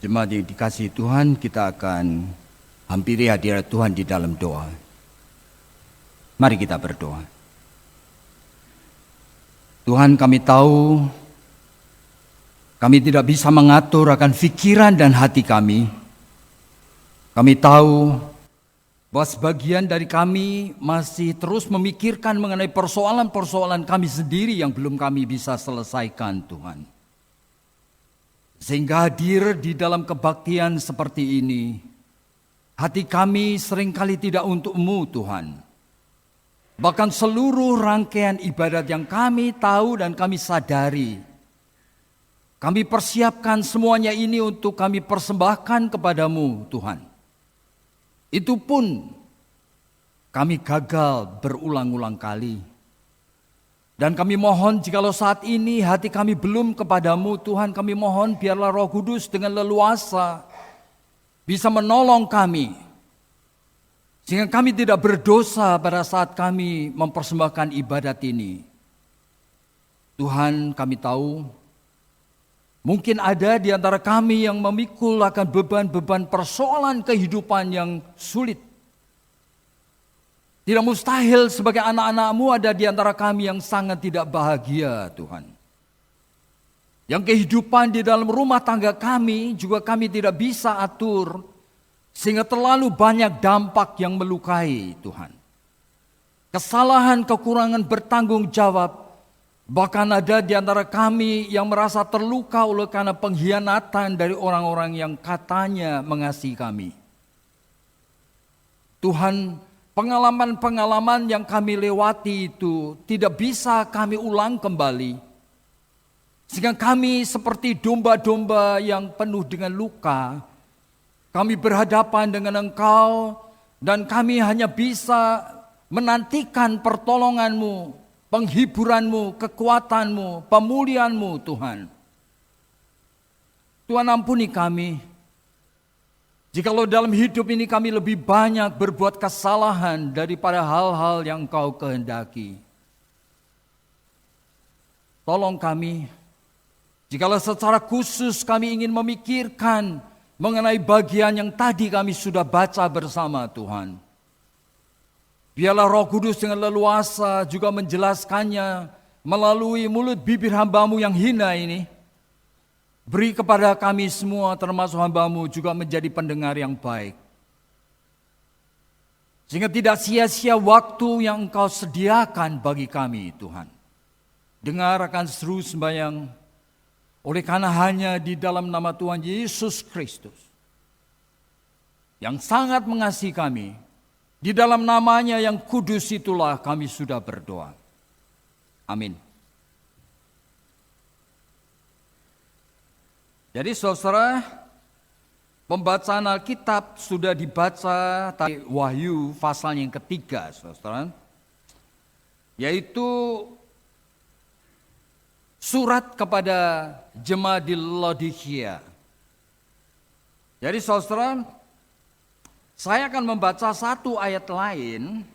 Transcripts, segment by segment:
Jemaat yang dikasihi Tuhan, kita akan hampiri hadirat Tuhan di dalam doa. Mari kita berdoa. Tuhan, kami tahu kami tidak bisa mengatur akan pikiran dan hati kami. Kami tahu bahwa sebagian dari kami masih terus memikirkan mengenai persoalan-persoalan kami sendiri yang belum kami bisa selesaikan, Tuhan. Sehingga hadir di dalam kebaktian seperti ini, hati kami seringkali tidak untuk-Mu, Tuhan. Bahkan seluruh rangkaian ibadat yang kami tahu dan kami sadari, kami persiapkan semuanya ini untuk kami persembahkan kepada-Mu, Tuhan. Itu pun kami gagal berulang-ulang kali. Dan kami mohon jikalau saat ini hati kami belum kepada-Mu, Tuhan, kami mohon biarlah Roh Kudus dengan leluasa bisa menolong kami. Sehingga kami tidak berdosa pada saat kami mempersembahkan ibadat ini. Tuhan, kami tahu mungkin ada di antara kami yang memikul akan beban-beban persoalan kehidupan yang sulit. Tidak mustahil sebagai anak-anak-Mu ada di antara kami yang sangat tidak bahagia, Tuhan. Yang kehidupan di dalam rumah tangga kami juga kami tidak bisa atur, sehingga terlalu banyak dampak yang melukai, Tuhan. Kesalahan, kekurangan bertanggung jawab, bahkan ada di antara kami yang merasa terluka oleh karena pengkhianatan dari orang-orang yang katanya mengasihi kami. Tuhan, pengalaman-pengalaman yang kami lewati itu tidak bisa kami ulang kembali. Sehingga kami seperti domba-domba yang penuh dengan luka. Kami berhadapan dengan Engkau dan kami hanya bisa menantikan pertolongan-Mu, penghiburan-Mu, kekuatan-Mu, pemulihan-Mu, Tuhan. Tuhan, ampuni kami. Jikalau dalam hidup ini kami lebih banyak berbuat kesalahan daripada hal-hal yang Engkau kehendaki. Tolong kami, jikalau secara khusus kami ingin memikirkan mengenai bagian yang tadi kami sudah baca bersama, Tuhan. Biarlah Roh Kudus dengan leluasa juga menjelaskannya melalui mulut bibir hamba-Mu yang hina ini. Beri kepada kami semua termasuk hamba-Mu juga menjadi pendengar yang baik. Sehingga tidak sia-sia waktu yang Engkau sediakan bagi kami, Tuhan. Dengar akan seru sembahyang oleh karena hanya di dalam nama Tuhan Yesus Kristus yang sangat mengasihi kami. Di dalam namanya yang kudus itulah kami sudah berdoa. Amin. Jadi saudara, pembacaan Alkitab sudah dibaca dari Wahyu pasal yang ketiga, saudara. Yaitu surat kepada jemaat di Laodikia. Jadi saudara, saya akan membaca satu ayat lain,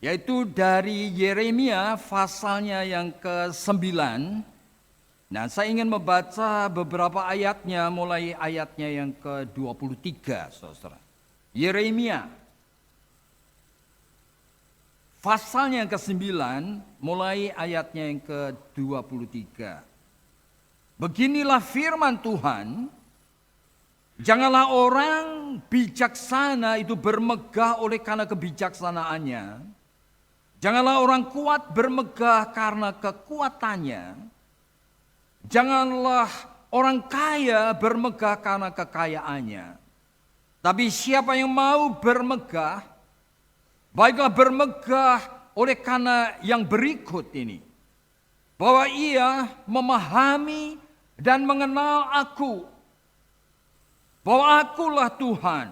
yaitu dari Yeremia pasalnya yang ke-9. Nah, saya ingin membaca beberapa ayatnya, mulai ayatnya yang ke-23, saudara. Yeremia, pasalnya yang ke-9, mulai ayatnya yang ke-23. Beginilah firman Tuhan, janganlah orang bijaksana itu bermegah oleh karena kebijaksanaannya. Janganlah orang kuat bermegah karena kekuatannya. Janganlah orang kaya bermegah karena kekayaannya. Tapi siapa yang mau bermegah, baiklah bermegah oleh karena yang berikut ini. Bahwa ia memahami dan mengenal aku. Bahwa akulah Tuhan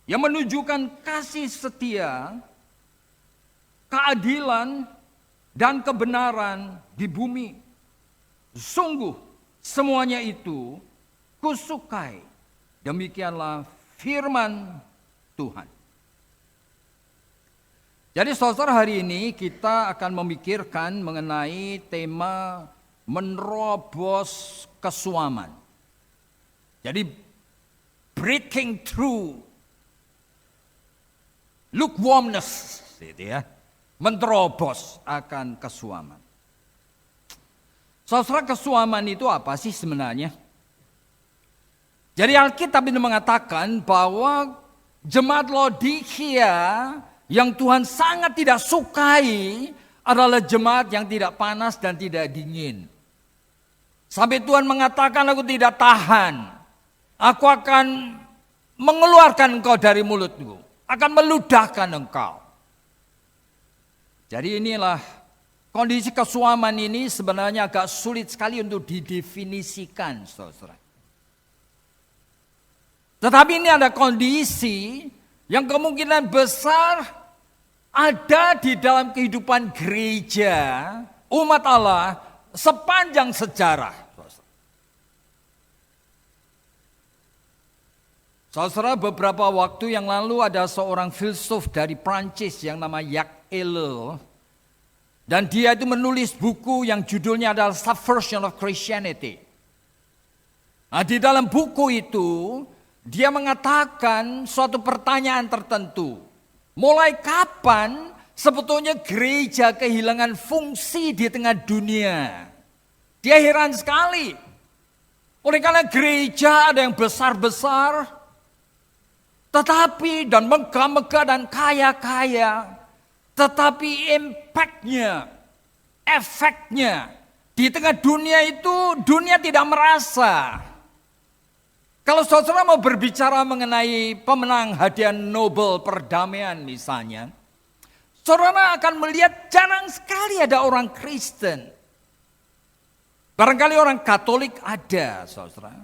yang menunjukkan kasih setia, keadilan, dan kebenaran di bumi. Sungguh semuanya itu kusukai. Demikianlah firman Tuhan. Jadi saudara, hari ini kita akan memikirkan mengenai tema menerobos kesuaman. Jadi breaking through lukewarmness, gitu ya, menerobos akan kesuaman. Saudara, kesuaman itu apa sih sebenarnya? Jadi Alkitab ini mengatakan bahwa jemaat Laodikia yang Tuhan sangat tidak sukai adalah jemaat yang tidak panas dan tidak dingin. Sampai Tuhan mengatakan, aku tidak tahan. Aku akan mengeluarkan engkau dari mulutku. Akan meludahkan engkau. Jadi inilah kondisi kesuaman ini sebenarnya agak sulit sekali untuk didefinisikan, saudara. Tetapi ini ada kondisi yang kemungkinan besar ada di dalam kehidupan gereja, umat Allah, sepanjang sejarah. Saudara, beberapa waktu yang lalu ada seorang filsuf dari Prancis yang nama Jacques Ellul. Dan dia itu menulis buku yang judulnya adalah Subversion of Christianity. Nah, di dalam buku itu, dia mengatakan suatu pertanyaan tertentu. Mulai kapan sebetulnya gereja kehilangan fungsi di tengah dunia? Dia heran sekali. Oleh karena gereja ada yang besar-besar, tetapi dan megah-megah dan kaya-kaya, tetapi impactnya, efeknya di tengah dunia itu dunia tidak merasa. Kalau saudara mau berbicara mengenai pemenang hadiah Nobel perdamaian misalnya, saudara akan melihat jarang sekali ada orang Kristen. Barangkali orang Katolik ada, saudara.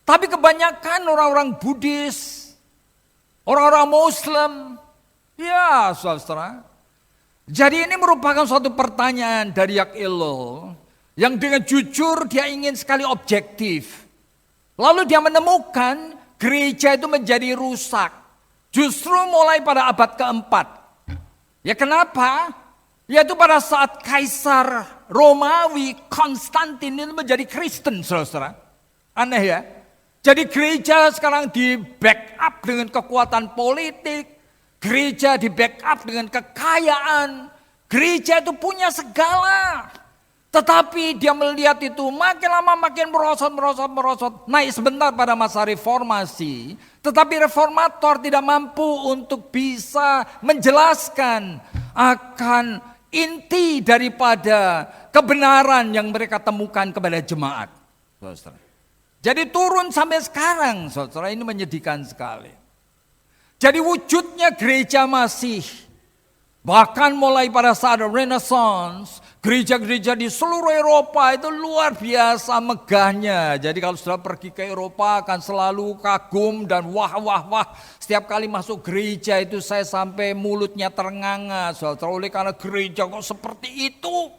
Tapi kebanyakan orang-orang Buddhis, orang-orang Muslim, ya saudara. Jadi ini merupakan suatu pertanyaan dari Jacques Ellul yang dengan jujur dia ingin sekali objektif. Lalu dia menemukan gereja itu menjadi rusak. Justru mulai pada abad keempat. Ya kenapa? Yaitu pada saat Kaisar Romawi Konstantin itu menjadi Kristen, saudara. Aneh ya. Jadi gereja sekarang di backup dengan kekuatan politik. Gereja di backup dengan kekayaan. Gereja itu punya segala. Tetapi dia melihat itu makin lama makin merosot. Naik sebentar pada masa reformasi. Tetapi reformator tidak mampu untuk bisa menjelaskan akan inti daripada kebenaran yang mereka temukan kepada jemaat. Saudara. Jadi turun sampai sekarang, saudara, ini menyedihkan sekali. Jadi wujudnya gereja masih, bahkan mulai pada saat Renaissance, gereja-gereja di seluruh Eropa itu luar biasa megahnya. Jadi kalau sudah pergi ke Eropa akan selalu kagum dan wah. Setiap kali masuk gereja itu saya sampai mulutnya ternganga. Saudara, oleh karena gereja kok seperti itu.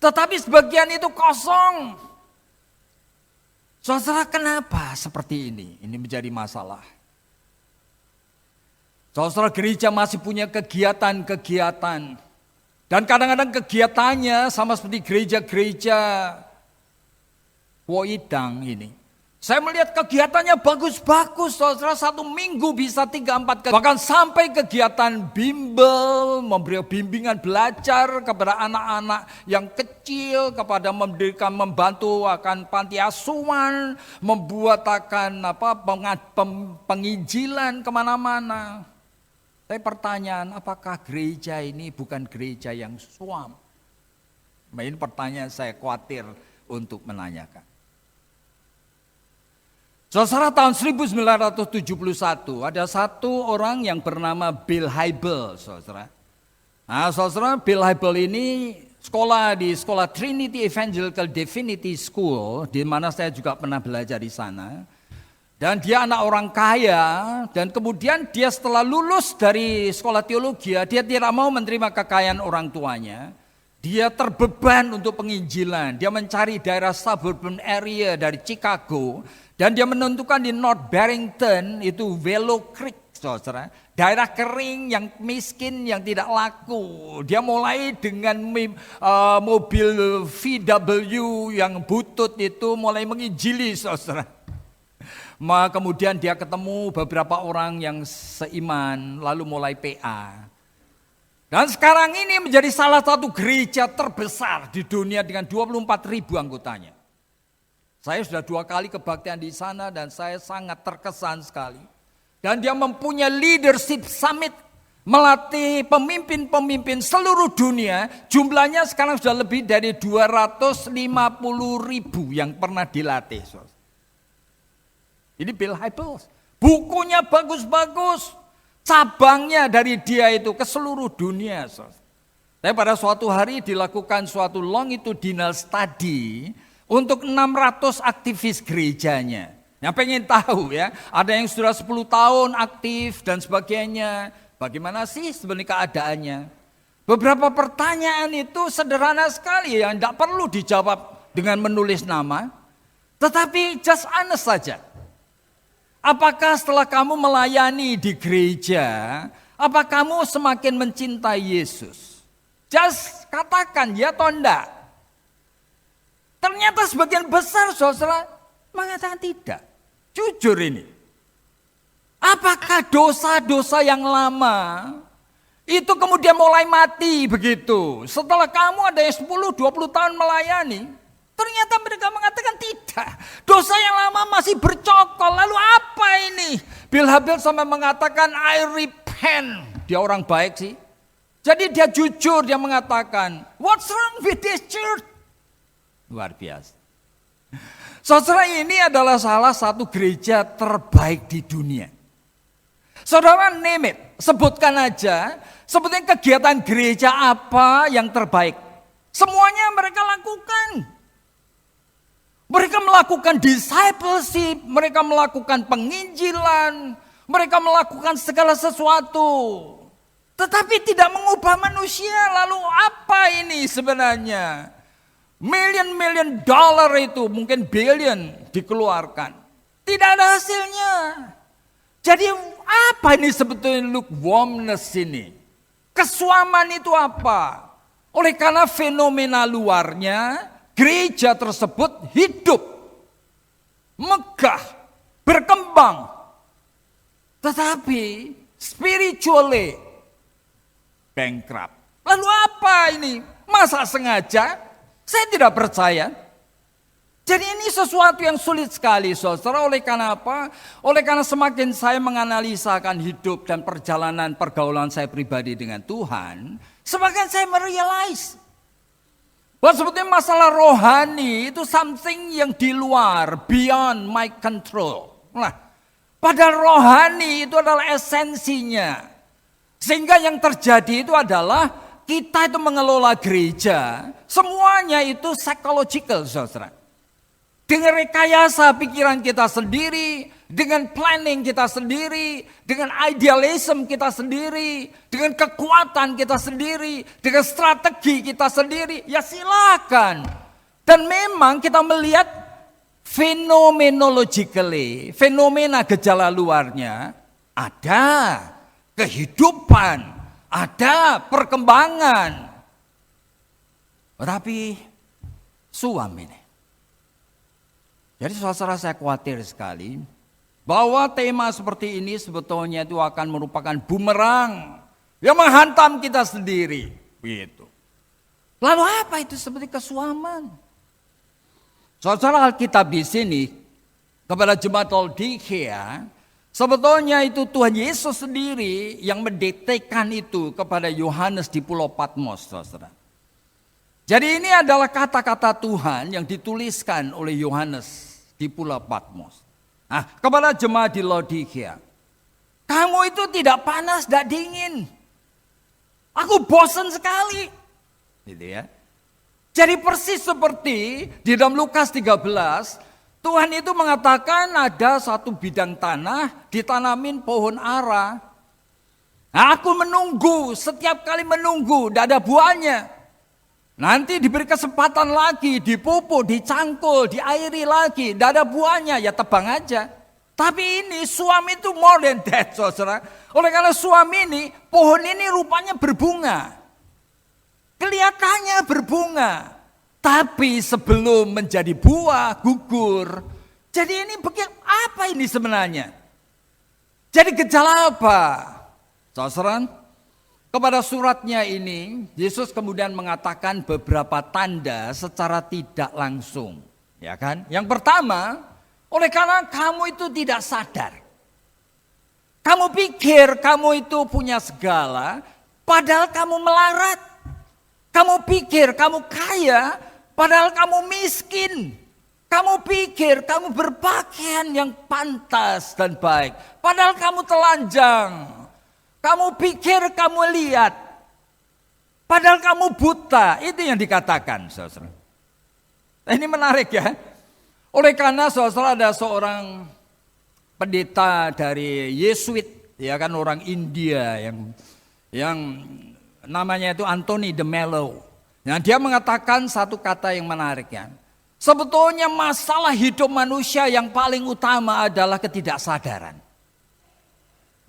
Tetapi sebagian itu kosong. Saudara, kenapa seperti ini? Ini menjadi masalah. Saudara, gereja masih punya kegiatan-kegiatan. Dan kadang-kadang kegiatannya sama seperti gereja-gereja Woidang ini. Saya melihat kegiatannya bagus-bagus, saudara, 1 minggu bisa 3-4 kali. Bahkan sampai kegiatan bimbel, memberi bimbingan belajar kepada anak-anak yang kecil, kepada mendirikan, membantu akan panti asuhan, membuat akan penginjilan kemana-mana. Tapi pertanyaan, apakah gereja ini bukan gereja yang suam? Ini pertanyaan saya khawatir untuk menanyakan. Saudara, tahun 1971 ada satu orang yang bernama Bill Hybels, saudara. Nah, saudara, Bill Hybels ini sekolah di sekolah Trinity Evangelical Divinity School, di mana saya juga pernah belajar di sana. Dan dia anak orang kaya, dan kemudian dia setelah lulus dari sekolah teologi, dia tidak mau menerima kekayaan orang tuanya. Dia terbeban untuk penginjilan. Dia mencari daerah suburban area dari Chicago. Dan dia menentukan di North Barrington, itu Willow Creek, saudara. Daerah kering yang miskin, yang tidak laku. Dia mulai dengan mobil VW yang butut itu mulai menginjili, saudara. Kemudian dia ketemu beberapa orang yang seiman, lalu mulai PA. Dan sekarang ini menjadi salah satu gereja terbesar di dunia dengan 24.000 anggotanya. Saya sudah 2 kali kebaktian di sana dan saya sangat terkesan sekali. Dan dia mempunyai leadership summit, melatih pemimpin-pemimpin seluruh dunia. Jumlahnya sekarang sudah lebih dari 250.000 yang pernah dilatih. Ini Bill Hybels. Bukunya bagus-bagus. Cabangnya dari dia itu ke seluruh dunia. Tapi pada suatu hari dilakukan suatu longitudinal study untuk 600 aktivis gerejanya. Yang pengen tahu ya, ada yang sudah 10 tahun aktif dan sebagainya. Bagaimana sih sebenarnya keadaannya? Beberapa pertanyaan itu sederhana sekali yang tidak perlu dijawab dengan menulis nama. Tetapi just honest saja. Apakah setelah kamu melayani di gereja, apa kamu semakin mencintai Yesus? Just katakan ya atau enggak. Ternyata sebagian besar saudara mengatakan tidak. Jujur ini. Apakah dosa-dosa yang lama itu kemudian mulai mati begitu? Setelah kamu ada yang 10-20 tahun melayani, ternyata mereka mengatakan tidak. Dosa yang lama masih bercokol. Lalu apa ini? Bill Hybels sampai mengatakan I repent. Dia orang baik sih. Jadi dia jujur, dia mengatakan, what's wrong with this church? Luar biasa. Saudara, ini adalah salah satu gereja terbaik di dunia. Saudara name it, sebutkan aja, sebutkan kegiatan gereja apa yang terbaik. Semuanya mereka lakukan. Mereka melakukan discipleship, mereka melakukan penginjilan, mereka melakukan segala sesuatu. Tetapi tidak mengubah manusia. Lalu apa ini sebenarnya? Million dollar itu, mungkin billion dikeluarkan. Tidak ada hasilnya. Jadi apa ini sebetulnya lukewarmness ini? Kesuaman itu apa? Oleh karena fenomena luarnya, gereja tersebut hidup, megah, berkembang. Tetapi spiritually bankrupt. Lalu apa ini? Masa sengaja? Saya tidak percaya. Jadi ini sesuatu yang sulit sekali, saudara. Oleh karena apa? Oleh karena semakin saya menganalisakan hidup dan perjalanan pergaulan saya pribadi dengan Tuhan, semakin saya merealize bahwa sebetulnya masalah rohani itu something yang di luar, beyond my control. Nah, padahal rohani itu adalah esensinya. Sehingga yang terjadi itu adalah kita itu mengelola gereja, semuanya itu psychological, saudara. Dengan rekayasa pikiran kita sendiri, dengan planning kita sendiri, dengan idealism kita sendiri, dengan kekuatan kita sendiri, dengan strategi kita sendiri, ya silakan. Dan memang kita melihat phenomenologically, fenomena gejala luarnya, ada kehidupan, ada perkembangan. Tetapi suam ini. Jadi saudara, saya khawatir sekali bahwa tema seperti ini sebetulnya itu akan merupakan bumerang yang menghantam kita sendiri. Begitu. Lalu apa itu seperti kesuaman? Saudara, Alkitab di sini kepada jemaat Laodikia, sebetulnya itu Tuhan Yesus sendiri yang mendiktekan itu kepada Yohanes di Pulau Patmos, saudara. Jadi ini adalah kata-kata Tuhan yang dituliskan oleh Yohanes di Pulau Patmos. Nah, kepada jemaat di Laodikia, kamu itu tidak panas, tidak dingin. Aku bosan sekali. Gitu ya. Jadi persis seperti di dalam Lukas 13, Tuhan itu mengatakan ada satu bidang tanah ditanamin pohon ara. Nah, aku menunggu, setiap kali menunggu, tidak ada buahnya. Nanti diberi kesempatan lagi, dipupuk, dicangkul, diairi lagi, tidak ada buahnya, ya tebang aja. Tapi ini suami itu more than that, saudara. Oleh karena suami ini, pohon ini rupanya berbunga. Kelihatannya berbunga. Tapi sebelum menjadi buah, gugur. Jadi ini apa ini sebenarnya? Jadi gejala apa? Saudara, kepada suratnya ini, Yesus kemudian mengatakan beberapa tanda secara tidak langsung. Ya kan? Yang pertama, oleh karena kamu itu tidak sadar. Kamu pikir kamu itu punya segala, padahal kamu melarat. Kamu pikir kamu kaya, padahal kamu miskin. Kamu pikir kamu berpakaian yang pantas dan baik, padahal kamu telanjang. Kamu pikir kamu lihat, padahal kamu buta. Itu yang dikatakan, saudara. Ini menarik ya. Oleh karena saudara ada seorang pendeta dari Yesuit, ya kan, orang India yang namanya itu Anthony de Mello. Nah, dia mengatakan satu kata yang menarik ya. Sebetulnya masalah hidup manusia yang paling utama adalah ketidaksadaran.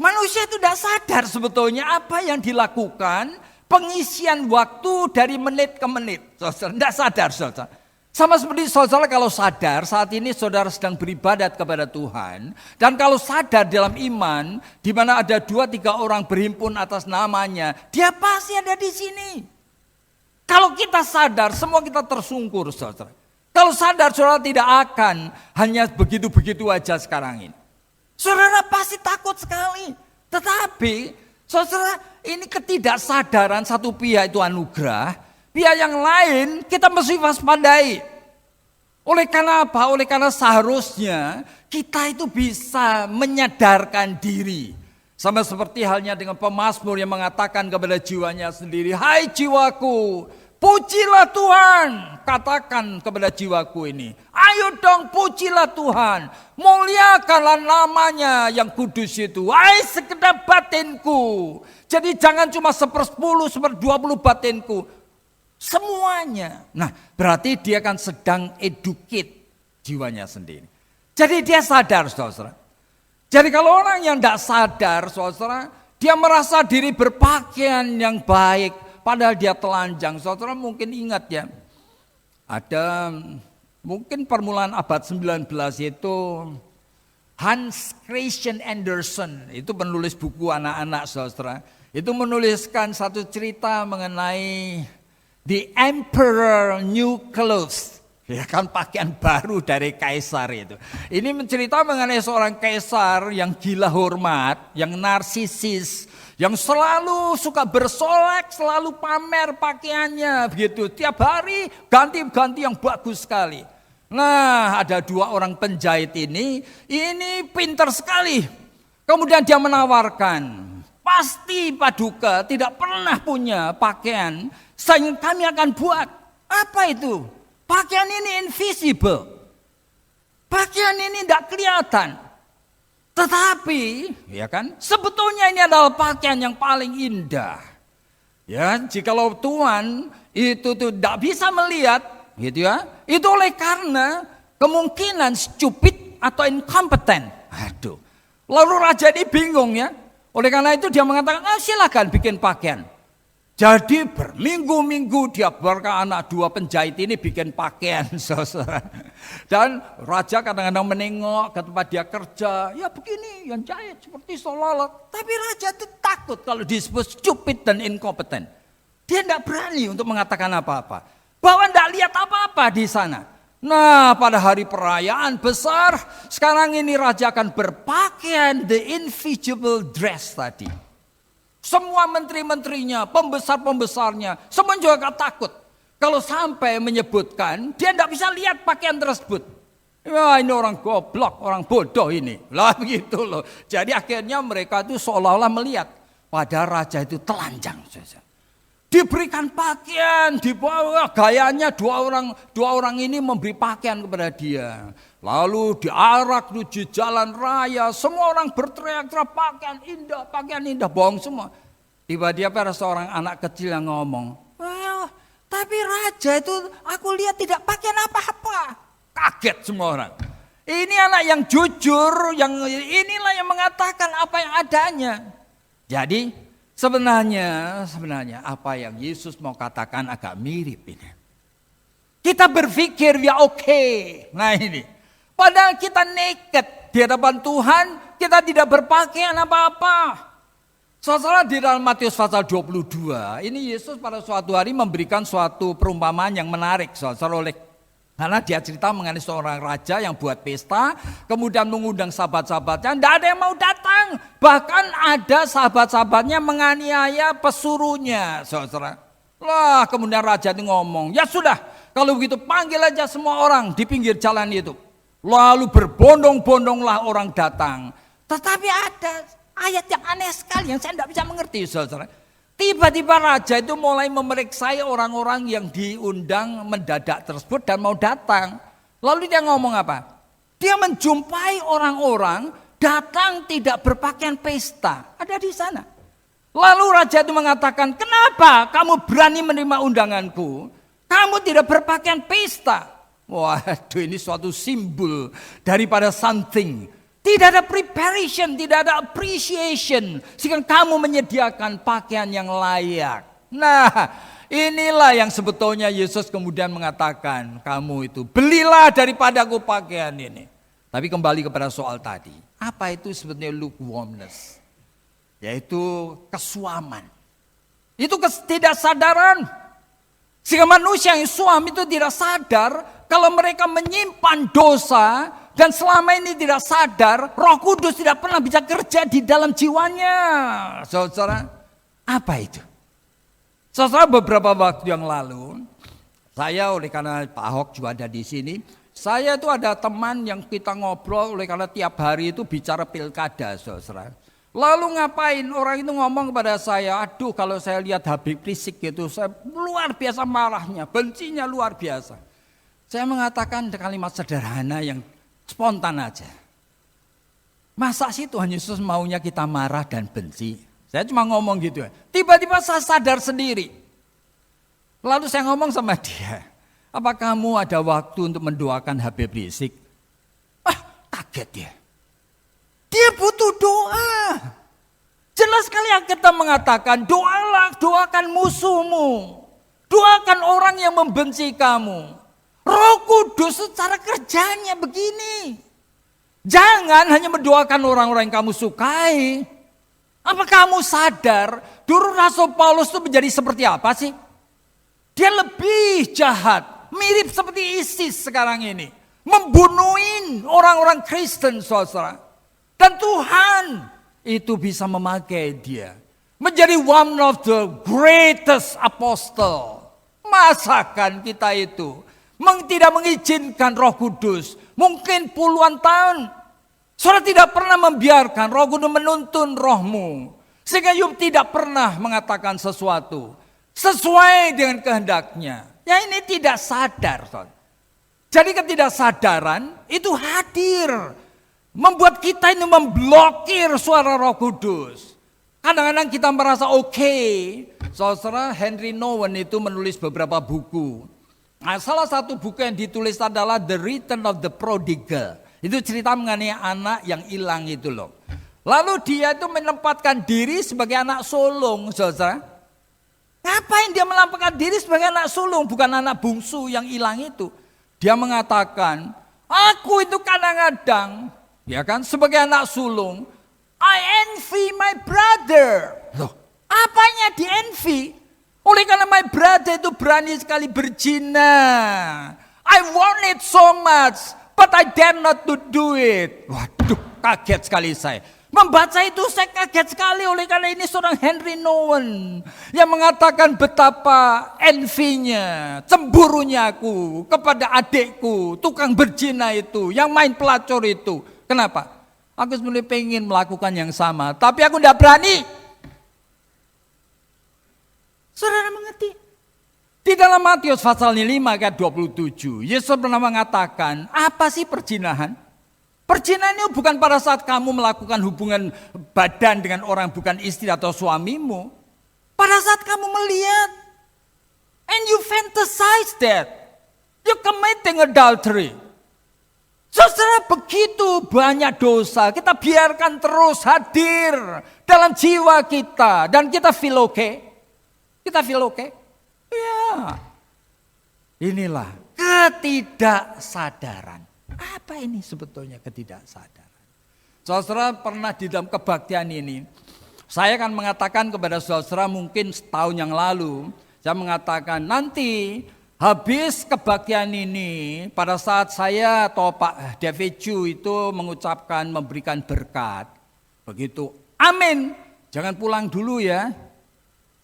Manusia itu tidak sadar sebetulnya apa yang dilakukan, pengisian waktu dari menit ke menit. Saudara, tidak sadar saudara. Sama seperti saudara kalau sadar saat ini saudara sedang beribadat kepada Tuhan. Dan kalau sadar dalam iman, di mana ada 2-3 orang berhimpun atas namanya, dia pasti ada di sini. Kalau kita sadar, semua kita tersungkur saudara. Kalau sadar saudara tidak akan hanya begitu-begitu aja sekarang ini. Saudara pasti takut sekali. Tetapi saudara, ini ketidaksadaran satu pihak itu anugerah, pihak yang lain kita mesti waspadai. Oleh karena apa? Oleh karena seharusnya kita itu bisa menyadarkan diri. Sama seperti halnya dengan pemazmur yang mengatakan kepada jiwanya sendiri, "Hai jiwaku, pujilah Tuhan." Katakan kepada jiwaku ini, ayo dong pujilah Tuhan. Muliakanlah namanya yang kudus itu. Hai sekedar batinku. Jadi jangan cuma 1/10, 1/20 batinku. Semuanya. Nah, berarti dia kan sedang educate jiwanya sendiri. Jadi dia sadar, saudara. Jadi kalau orang yang tidak sadar, saudara, dia merasa diri berpakaian yang baik, padahal dia telanjang. Saudara mungkin ingat ya, ada mungkin permulaan abad 19 itu Hans Christian Andersen, itu penulis buku anak-anak saudara. Itu menuliskan satu cerita mengenai The Emperor New Clothes. Ya kan, pakaian baru dari kaisar itu. Ini mencerita mengenai seorang kaisar yang gila hormat, yang narsisis, yang selalu suka bersolek, selalu pamer pakaiannya begitu. Tiap hari ganti-ganti yang bagus sekali. Nah, ada 2 orang penjahit ini pintar sekali. Kemudian dia menawarkan, pasti Paduka tidak pernah punya pakaian, sehingga kami akan buat. Apa itu? Pakaian ini invisible. Pakaian ini tidak kelihatan. Tetapi, ya kan, sebetulnya ini adalah pakaian yang paling indah. Ya, jikalau Tuhan itu tidak bisa melihat, gitu ya, itu oleh karena kemungkinan stupid atau incompetent. Aduh, lalu raja ini bingung ya. Oleh karena itu dia mengatakan, silakan bikin pakaian. Jadi berminggu-minggu dia biarkan anak 2 penjahit ini bikin pakaian, saudara. Dan raja kadang-kadang menengok ke tempat dia kerja, ya begini yang jahit seperti seolah-olah. Tapi raja itu takut kalau disebut stupid dan incompetent. Dia tidak berani untuk mengatakan apa-apa, bahwa tidak lihat apa-apa di sana. Nah, pada hari perayaan besar, sekarang ini raja akan berpakaian the invisible dress tadi. Semua menteri-menterinya, pembesar-pembesarnya, semua juga takut. Kalau sampai menyebutkan, dia tidak bisa lihat pakaian tersebut. Ya, ini orang goblok, orang bodoh ini. Lah begitu loh. Jadi akhirnya mereka itu seolah-olah melihat. Padahal raja itu telanjang. Diberikan pakaian, dibawa gayanya dua orang ini memberi pakaian kepada dia. Lalu diarak menuju jalan raya, semua orang berteriak-teriak pakaian indah, bohong semua. Tiba-tiba ada seorang anak kecil yang ngomong, well, tapi raja itu aku lihat tidak pakaian apa-apa. Kaget semua orang. Ini anak yang jujur, inilah yang mengatakan apa yang adanya. Jadi sebenarnya apa yang Yesus mau katakan agak mirip ini. Kita berpikir ya oke. Nah ini. Padahal kita naked di hadapan Tuhan, kita tidak berpakaian apa-apa. Saudara, di dalam Matius pasal 22, ini Yesus pada suatu hari memberikan suatu perumpamaan yang menarik, saudara, karena dia cerita mengenai seorang raja yang buat pesta, kemudian mengundang sahabat-sahabatnya, tidak ada yang mau datang. Bahkan ada sahabat-sahabatnya menganiaya pesuruhnya, saudara. Lah, kemudian raja itu ngomong, ya sudah, kalau begitu panggil aja semua orang di pinggir jalan itu. Lalu berbondong-bondonglah orang datang. Tetapi ada ayat yang aneh sekali yang saya tidak bisa mengerti, saudara. Tiba-tiba raja itu mulai memeriksai orang-orang yang diundang mendadak tersebut dan mau datang. Lalu dia ngomong apa? Dia menjumpai orang-orang datang tidak berpakaian pesta. Ada di sana. Lalu raja itu mengatakan, kenapa kamu berani menerima undanganku? Kamu tidak berpakaian pesta. Waduh, ini suatu simbol daripada something. Tidak ada preparation, tidak ada appreciation. Sehingga kamu menyediakan pakaian yang layak. Nah, inilah yang sebetulnya Yesus kemudian mengatakan, kamu itu belilah daripadaku pakaian ini. Tapi kembali kepada soal tadi. Apa itu sebetulnya lukewarmness? Yaitu kesuaman. Itu ketidaksadaran. Sehingga manusia yang suam itu tidak sadar kalau mereka menyimpan dosa. Dan selama ini tidak sadar, Roh Kudus tidak pernah bisa kerja di dalam jiwanya. Saudara, apa itu? Saudara, beberapa waktu yang lalu, saya oleh karena Pak Ahok juga ada di sini, saya itu ada teman yang kita ngobrol oleh karena tiap hari itu bicara pilkada, saudara. Lalu ngapain? Orang itu ngomong kepada saya, aduh kalau saya lihat Habib Rizik gitu, saya luar biasa marahnya, bencinya luar biasa. Saya mengatakan kalimat sederhana yang spontan aja. Masa sih Tuhan Yesus maunya kita marah dan benci? Saya cuma ngomong gitu ya. Tiba-tiba saya sadar sendiri. Lalu saya ngomong sama dia, apa kamu ada waktu untuk mendoakan Habib Rizik? Kaget dia. Dia butuh doa. Jelas sekali kita mengatakan, doalah, doakan musuhmu. Doakan orang yang membenci kamu. Roh Kudus secara kerjanya begini. Jangan hanya mendoakan orang-orang yang kamu sukai. Apa kamu sadar dulu Rasul Paulus itu menjadi seperti apa sih? Dia lebih jahat. Mirip seperti ISIS sekarang ini. Membunuhin orang-orang Kristen, saudara. Dan Tuhan itu bisa memakai dia. Menjadi one of the greatest apostle. Masakan kita itu tidak mengizinkan Roh Kudus, mungkin puluhan tahun, saudara tidak pernah membiarkan Roh Kudus menuntun rohmu, sehingga Yub tidak pernah mengatakan sesuatu sesuai dengan kehendaknya. Ya ini tidak sadar, saudara. Jadi ketidaksadaran itu hadir, membuat kita ini memblokir suara Roh Kudus. Kadang-kadang kita merasa oke. Saudara, Henry Nouwen itu menulis beberapa buku. Nah, salah satu buku yang ditulis adalah The Return of the Prodigal. Itu cerita mengenai anak yang hilang itu loh. Lalu dia itu menempatkan diri sebagai anak sulung, saudara. Ngapain dia menempatkan diri sebagai anak sulung, bukan anak bungsu yang hilang itu? Dia mengatakan, aku itu kadang-kadang, ya kan, sebagai anak sulung, I envy my brother. Loh, apanya di envy? Oleh karena my brother itu berani sekali berzina. I want it so much, but I dare not to do it. Waduh, kaget sekali saya. Membaca itu saya kaget sekali oleh karena ini seorang Henry Nouwen. Yang mengatakan betapa envy-nya, cemburunya aku kepada adikku, tukang berzina itu, yang main pelacur itu. Kenapa? Aku sebenarnya pengen melakukan yang sama, tapi aku tidak berani. Saudara mengerti? Di dalam Matius pasal 5 ayat 27, Yesus pernah mengatakan, apa sih perzinahan? Perzinahan itu bukan pada saat kamu melakukan hubungan badan dengan orang bukan istri atau suamimu. Pada saat kamu melihat, and you fantasize that, you're committing adultery. Saudara, begitu banyak dosa, kita biarkan terus hadir dalam jiwa kita, dan kita feel okay. Kita feel okay? Ya. Inilah ketidaksadaran. Apa ini sebetulnya ketidaksadaran? Saudara pernah di dalam kebaktian ini, saya akan mengatakan kepada saudara mungkin setahun yang lalu, saya mengatakan nanti habis kebaktian ini, pada saat saya atau Pak David Chu itu mengucapkan memberikan berkat, begitu, amin, jangan pulang dulu ya.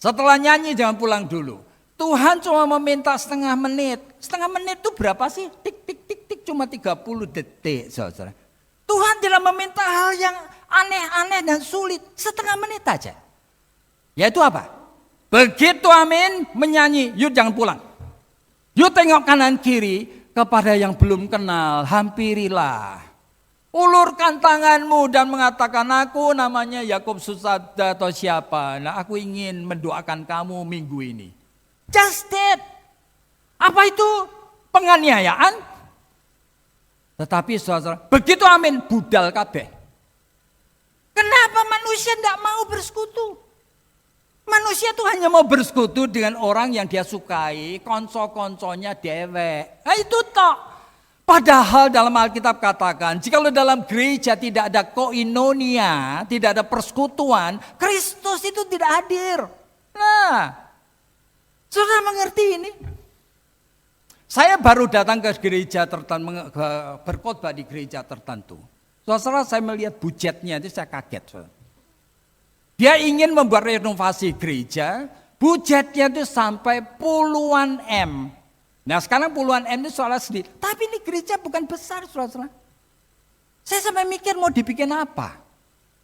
Setelah nyanyi jangan pulang dulu. Tuhan cuma meminta setengah menit. Setengah menit itu berapa sih? Tik, tik, tik, tik, cuma 30 detik, saudara. Tuhan tidak meminta hal yang aneh-aneh dan sulit. Setengah menit aja. Yaitu apa? Begitu amin, menyanyi, yuk jangan pulang. Yuk tengok kanan kiri, kepada yang belum kenal, hampirilah. Ulurkan tanganmu dan mengatakan, aku namanya Yakub Susada atau siapa. Nah, aku ingin mendoakan kamu minggu ini. Just that. Apa itu? Penganiayaan? Tetapi saudara, begitu amin, budal kabeh. Kenapa manusia tidak mau bersekutu? Manusia itu hanya mau bersekutu dengan orang yang dia sukai, konco-konconya dewek. Nah, itu tok. Padahal dalam Alkitab katakan, jika dalam gereja tidak ada koinonia, tidak ada persekutuan, Kristus itu tidak hadir. Nah, saudara mengerti ini? Saya baru datang ke gereja tertentu, berkhotbah di gereja tertentu. Saudara, saya melihat budgetnya itu saya kaget. Saudara. Dia ingin membuat renovasi gereja, budgetnya itu sampai puluhan M. Nah sekarang puluhan M itu soalnya sedikit. Tapi ini gereja bukan besar, saudara. Saya sampai mikir mau dibikin apa.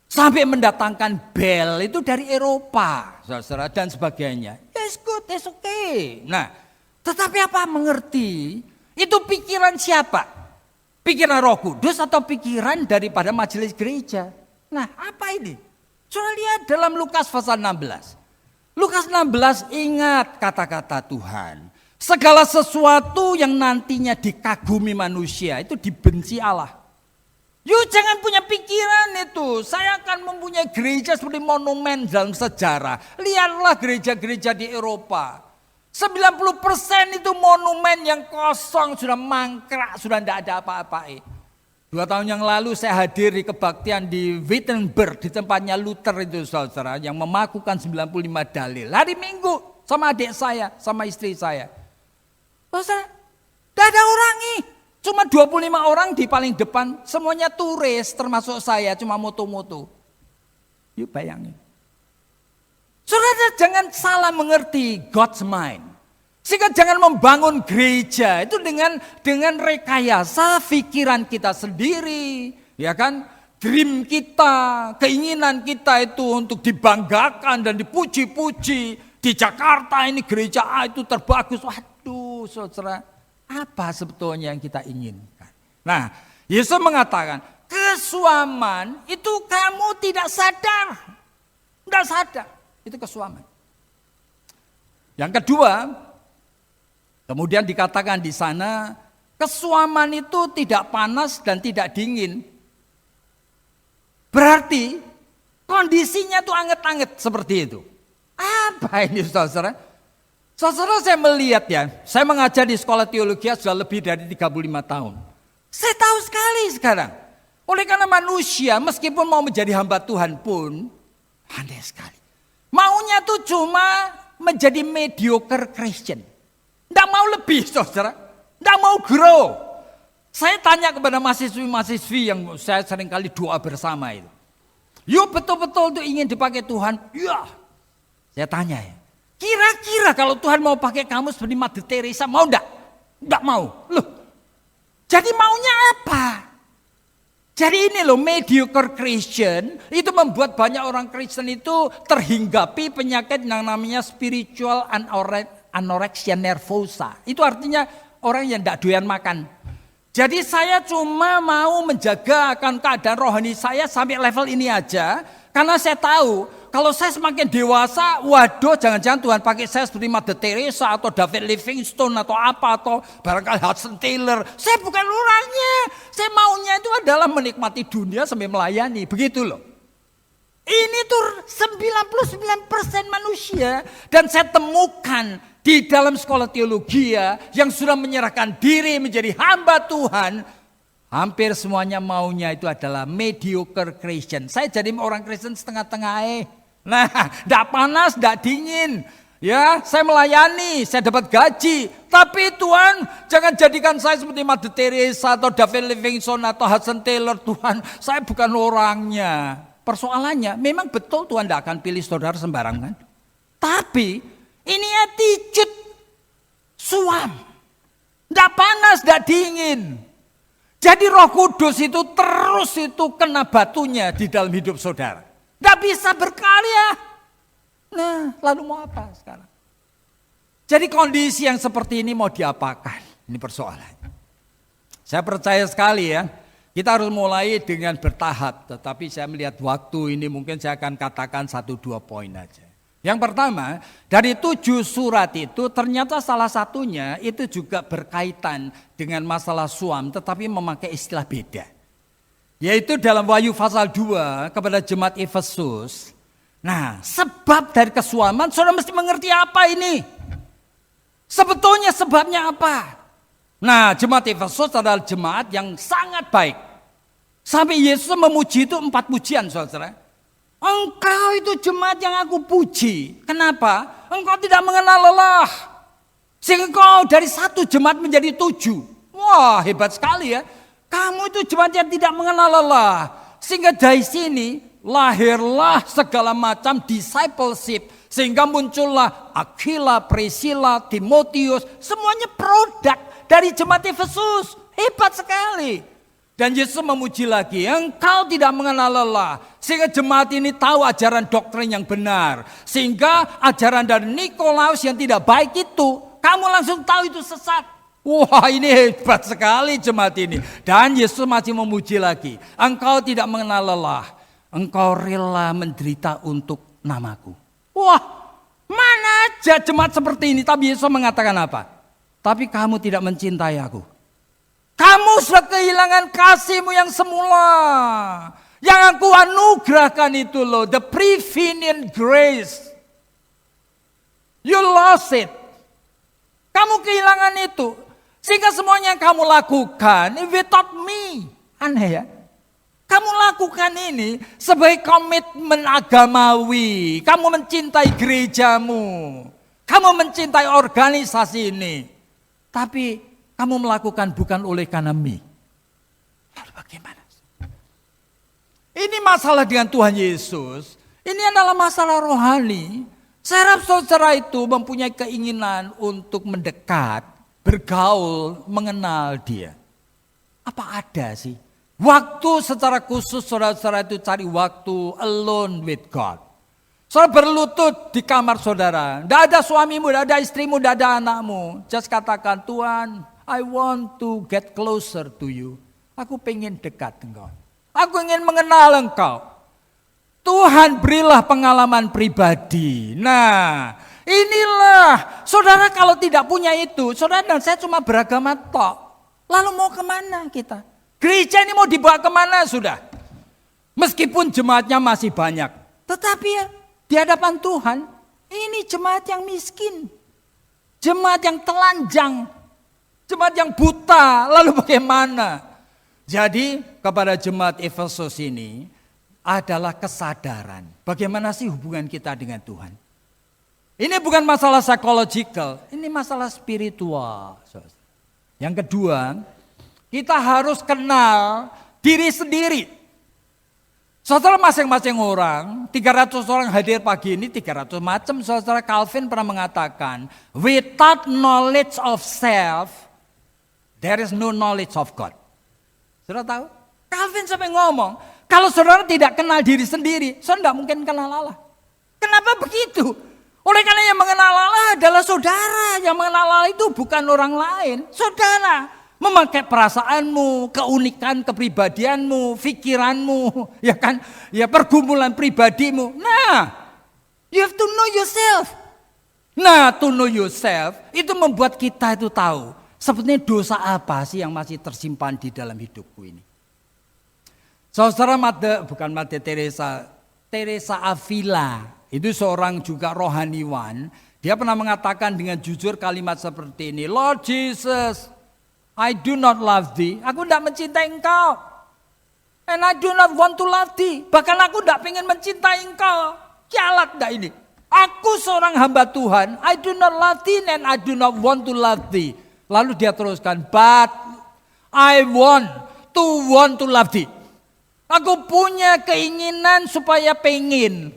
Sampai mendatangkan bel itu dari Eropa, saudara, dan sebagainya. It's good, it's okay. Nah, tetapi apa mengerti? Itu pikiran siapa? Pikiran Roh Kudus atau pikiran daripada majelis gereja? Nah, apa ini? Saudara lihat dalam Lukas pasal 16. Lukas 16 ingat kata-kata Tuhan. Segala sesuatu yang nantinya dikagumi manusia itu dibenci Allah. Yuk jangan punya pikiran itu. Saya akan mempunyai gereja seperti monumen dalam sejarah. Lihatlah gereja-gereja di Eropa. 90% itu monumen yang kosong, sudah mangkrak, sudah tidak ada apa-apa. 2 tahun yang lalu saya hadir di kebaktian di Wittenberg, di tempatnya Luther itu saudara, yang memakukan 95 dalil. Hari Minggu sama adik saya, sama istri saya. Saudara, tidak ada orang nih. Cuma 25 orang di paling depan, semuanya turis termasuk saya, cuma moto-moto. Yuk bayangin. Saudara jangan salah mengerti God's mind. Sehingga jangan membangun gereja itu dengan rekayasa pikiran kita sendiri. Ya kan, dream kita, keinginan kita itu untuk dibanggakan dan dipuji-puji. Di Jakarta ini gereja A itu terbagus. Waduh saudara, apa sebetulnya yang kita inginkan? Nah, Yesus mengatakan, kesuaman itu kamu tidak sadar. Tidak sadar, itu kesuaman. Yang kedua, kemudian dikatakan di sana, kesuaman itu tidak panas dan tidak dingin. Berarti kondisinya tuh anget-anget seperti itu. Apa ini saudara? Saudara saya melihat ya, saya mengajar di sekolah teologi sudah lebih dari 35 tahun. Saya tahu sekali sekarang. Oleh karena manusia meskipun mau menjadi hamba Tuhan pun, aneh sekali. Maunya tuh cuma menjadi mediocre Christian. Tidak mau lebih saudara, tidak mau grow. Saya tanya kepada mahasiswi-mahasiswi yang saya seringkali doa bersama itu. Yuk betul-betul tuh ingin dipakai Tuhan? Ya. Saya tanya ya, kira-kira kalau Tuhan mau pakai kamu seperti Mother Teresa, mau enggak? Enggak mau. Loh, jadi maunya apa? Jadi ini loh, mediocre Christian, itu membuat banyak orang Kristen itu terhinggapi penyakit yang namanya spiritual anorexia nervosa. Itu artinya orang yang enggak doyan makan. Jadi saya cuma mau menjaga akan keadaan rohani saya sampai level ini aja. Karena saya tahu, kalau saya semakin dewasa, waduh jangan-jangan Tuhan pakai saya seperti Mother Teresa atau David Livingstone atau apa, atau barangkali Hudson Taylor. Saya bukan orangnya. Saya maunya itu adalah menikmati dunia sampai melayani. Begitu loh. Ini tuh 99% manusia. Dan saya temukan di dalam sekolah teologi yang sudah menyerahkan diri menjadi hamba Tuhan. Hampir semuanya maunya itu adalah mediocre Christian. Saya jadi orang Kristen setengah-tengah. Nah, tidak panas, tidak dingin. Ya, saya melayani, saya dapat gaji. Tapi Tuhan, jangan jadikan saya seperti Mother Teresa atau David Livingstone atau Hudson Taylor. Tuhan, saya bukan orangnya. Persoalannya, memang betul Tuhan tidak akan pilih saudara sembarangan. Tapi, ini attitude suam. Tidak panas, tidak dingin. Jadi Roh Kudus itu terus itu kena batunya di dalam hidup saudara. Tidak bisa berkarya. Nah, lalu mau apa sekarang? Jadi kondisi yang seperti ini mau diapakan? Ini persoalannya. Saya percaya sekali ya, kita harus mulai dengan bertahap. Tetapi saya melihat waktu ini mungkin saya akan katakan 1-2 poin aja. Yang pertama, dari 7 surat itu ternyata salah satunya itu juga berkaitan dengan masalah suam, tetapi memakai istilah beda. Yaitu dalam Wahyu pasal 2 kepada jemaat Efesus. Nah, sebab dari kesuaman, saudara mesti mengerti apa ini. Sebetulnya sebabnya apa? Nah, jemaat Efesus adalah jemaat yang sangat baik. Sampai Yesus memuji itu 4 pujian, saudara. Engkau itu jemaat yang aku puji. Kenapa? Engkau tidak mengenal lelah. Sehingga engkau dari 1 jemaat menjadi 7. Wah, hebat sekali ya. Kamu itu jemaat yang tidak mengenal lelah. Sehingga dari sini lahirlah segala macam discipleship. Sehingga muncullah Aquila, Priscilla, Timotius. Semuanya produk dari jemaat Efesus. Hebat sekali. Dan Yesus memuji lagi, engkau tidak mengenal lelah. Sehingga jemaat ini tahu ajaran doktrin yang benar. Sehingga ajaran dari Nikolaus yang tidak baik itu, kamu langsung tahu itu sesat. Wah, ini hebat sekali jemaat ini. Dan Yesus masih memuji lagi, engkau tidak mengenal lelah. Engkau rela menderita untuk namaku. Wah, mana aja jemaat seperti ini. Tapi Yesus mengatakan apa? Tapi kamu tidak mencintai aku. Kamu sudah kehilangan kasihmu yang semula. Yang aku anugerahkan itu loh. The prevenient grace. You lost it. Kamu kehilangan itu. Sehingga semuanya yang kamu lakukan without me. Aneh ya. Kamu lakukan ini sebagai komitmen agamawi. Kamu mencintai gerejamu. Kamu mencintai organisasi ini. Tapi kamu melakukan bukan oleh karena me. Lalu bagaimana? Ini masalah dengan Tuhan Yesus. Ini adalah masalah rohani. Saya harap saudara itu mempunyai keinginan untuk mendekat, bergaul, mengenal dia. Apa ada sih? Waktu secara khusus saudara-saudara itu cari waktu alone with God. Saudara berlutut di kamar saudara. Tidak ada suamimu, tidak ada istrimu, tidak ada anakmu. Just katakan, Tuhan, I want to get closer to you. Aku pengen dekat engkau. Aku ingin mengenal engkau. Tuhan berilah pengalaman pribadi. Nah, inilah. Saudara kalau tidak punya itu, saudara dan saya cuma beragama tok. Lalu mau kemana kita? Gereja ini mau dibawa kemana sudah? Meskipun jemaatnya masih banyak. Tetapi ya, di hadapan Tuhan, ini jemaat yang miskin. Jemaat yang telanjang. Jemaat yang buta, lalu bagaimana? Jadi kepada jemaat Efesus ini adalah kesadaran. Bagaimana sih hubungan kita dengan Tuhan? Ini bukan masalah psychological, ini masalah spiritual. Yang kedua, kita harus kenal diri sendiri. Saudara masing-masing orang, 300 orang hadir pagi ini, 300 macam. Saudara Calvin pernah mengatakan, without knowledge of self, there is no knowledge of God. Saudara tahu? Calvin sampai ngomong, kalau saudara tidak kenal diri sendiri, saudara tidak mungkin kenal Allah. Kenapa begitu? Oleh karena yang mengenal Allah adalah saudara. Yang mengenal Allah itu bukan orang lain. Saudara memakai perasaanmu, keunikan kepribadianmu, pikiranmu, ya kan? Ya pergumulan pribadimu. Nah, you have to know yourself. Nah, to know yourself itu membuat kita itu tahu sebetulnya dosa apa sih yang masih tersimpan di dalam hidupku ini. Saudara bukan Mother Teresa, Teresa Avila, itu seorang juga rohaniwan. Dia pernah mengatakan dengan jujur kalimat seperti ini, Lord Jesus, I do not love thee. Aku tidak mencintai engkau. And I do not want to love thee. Bahkan aku tidak ingin mencintai engkau. Jalat tidak ini. Aku seorang hamba Tuhan. I do not love thee and I do not want to love thee. Lalu dia teruskan. But I want to love thee. Aku punya keinginan supaya pengen.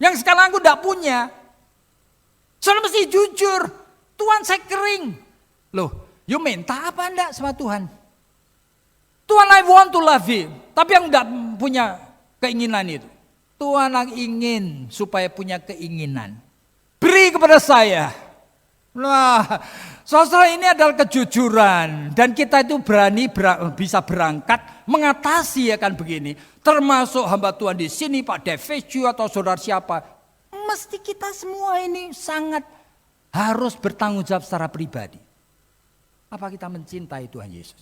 Yang sekarang aku tidak punya. Soalnya mesti jujur. Tuhan saya kering. Loh, you minta apa enggak sama Tuhan? Tuhan I want to love you. Tapi yang enggak punya keinginan itu. Tuhan yang ingin supaya punya keinginan. Beri kepada saya. Nah, saudara ini adalah kejujuran. Dan kita itu bisa berangkat mengatasi akan begini. Termasuk hamba Tuhan di sini, Pak Devesju atau saudara siapa. Mesti kita semua ini sangat harus bertanggung jawab secara pribadi. Apa kita mencintai Tuhan Yesus?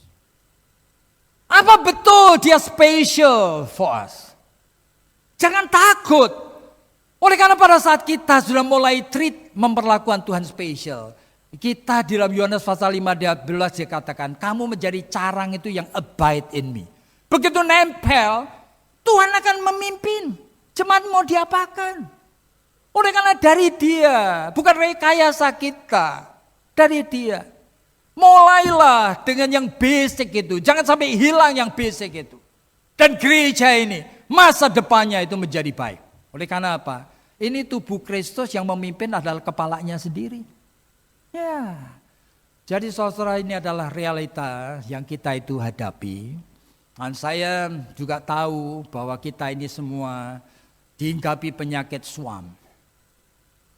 Apa betul dia special for us? Jangan takut. Oleh karena pada saat kita sudah mulai memperlakukan Tuhan spesial. Kita di dalam Yohanes pasal 5:12 dikatakan, kamu menjadi carang itu yang abide in me. Begitu nempel, Tuhan akan memimpin. Jemaat mau diapakan? Oleh karena dari dia, bukan rekayasa kita. Dari dia. Mulailah dengan yang basic itu. Jangan sampai hilang yang basic itu. Dan gereja ini, masa depannya itu menjadi baik. Oleh karena apa? Ini tubuh Kristus yang memimpin adalah kepalanya sendiri. Ya. Jadi saudara, ini adalah realita yang kita itu hadapi. Dan saya juga tahu bahwa kita ini semua dihinggapi penyakit swam.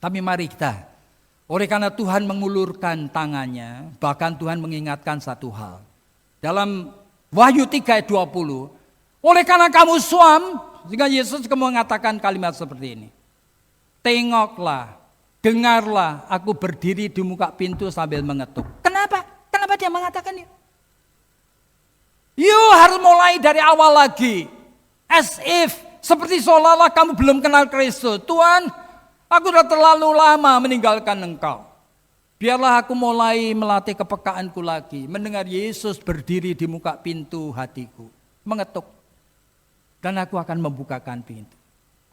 Tapi mari kita, oleh karena Tuhan mengulurkan tangannya, bahkan Tuhan mengingatkan satu hal. Dalam Wahyu 3:20, oleh karena kamu suam, sehingga Yesus mengatakan kalimat seperti ini. Tengoklah, dengarlah, aku berdiri di muka pintu sambil mengetuk. Kenapa? Kenapa dia mengatakan itu? You harus mulai dari awal lagi. As if, seperti seolah-olah kamu belum kenal Kristus. Tuhan, aku sudah terlalu lama meninggalkan engkau. Biarlah aku mulai melatih kepekaanku lagi. Mendengar Yesus berdiri di muka pintu hatiku. Mengetuk. Dan aku akan membukakan pintu.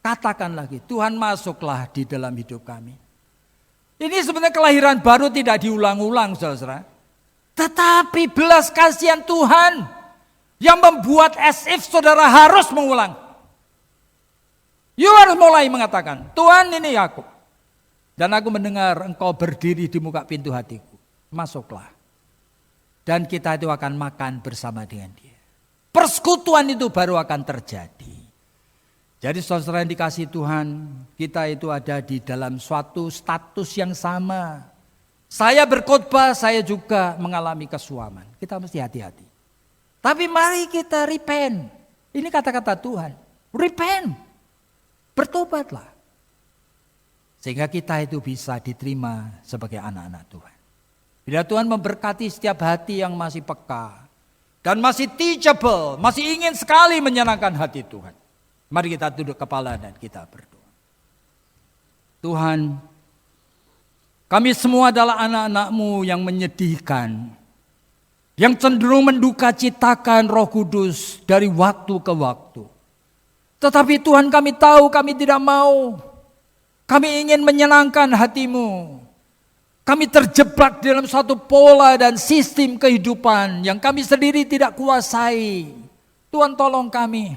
Katakan lagi, Tuhan masuklah di dalam hidup kami. Ini sebenarnya kelahiran baru tidak diulang-ulang, saudara. Tetapi belas kasihan Tuhan yang membuat as if saudara harus mengulang. You harus mulai mengatakan, Tuhan ini aku. Dan aku mendengar engkau berdiri di muka pintu hatiku. Masuklah. Dan kita itu akan makan bersama dengan dia. Persekutuan itu baru akan terjadi. Jadi saudara yang dikasihi Tuhan, kita itu ada di dalam suatu status yang sama. Saya berkhotbah, saya juga mengalami kesuaman. Kita mesti hati-hati. Tapi mari kita repent. Ini kata-kata Tuhan. Repent. Bertobatlah. Sehingga kita itu bisa diterima sebagai anak-anak Tuhan. Bila Tuhan memberkati setiap hati yang masih peka. Dan masih teachable, masih ingin sekali menyenangkan hati Tuhan. Mari kita tunduk kepala dan kita berdoa. Tuhan, kami semua adalah anak-anak-Mu yang menyedihkan. Yang cenderung menduka citakan Roh Kudus dari waktu ke waktu. Tetapi Tuhan, kami tahu kami tidak mau. Kami ingin menyenangkan hati-Mu. Kami terjebak dalam suatu pola dan sistem kehidupan yang kami sendiri tidak kuasai. Tuhan, tolong kami.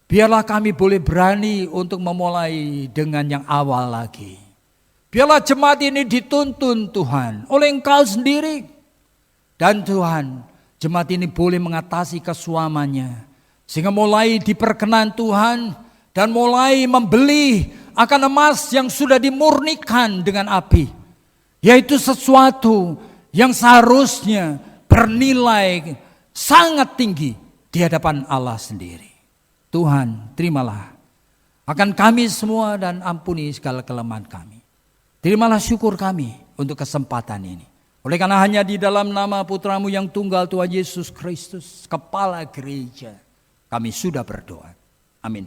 Biarlah kami boleh berani untuk memulai dengan yang awal lagi. Biarlah jemaat ini dituntun Tuhan oleh Engkau sendiri. Dan Tuhan, jemaat ini boleh mengatasi kesuamannya. Sehingga mulai diperkenan Tuhan dan mulai membeli akan emas yang sudah dimurnikan dengan api. Yaitu sesuatu yang seharusnya bernilai sangat tinggi di hadapan Allah sendiri. Tuhan, terimalah akan kami semua dan ampuni segala kelemahan kami. Terimalah syukur kami untuk kesempatan ini. Oleh karena hanya di dalam nama Putra-Mu yang tunggal Tuhan Yesus Kristus, Kepala Gereja, kami sudah berdoa. Amin.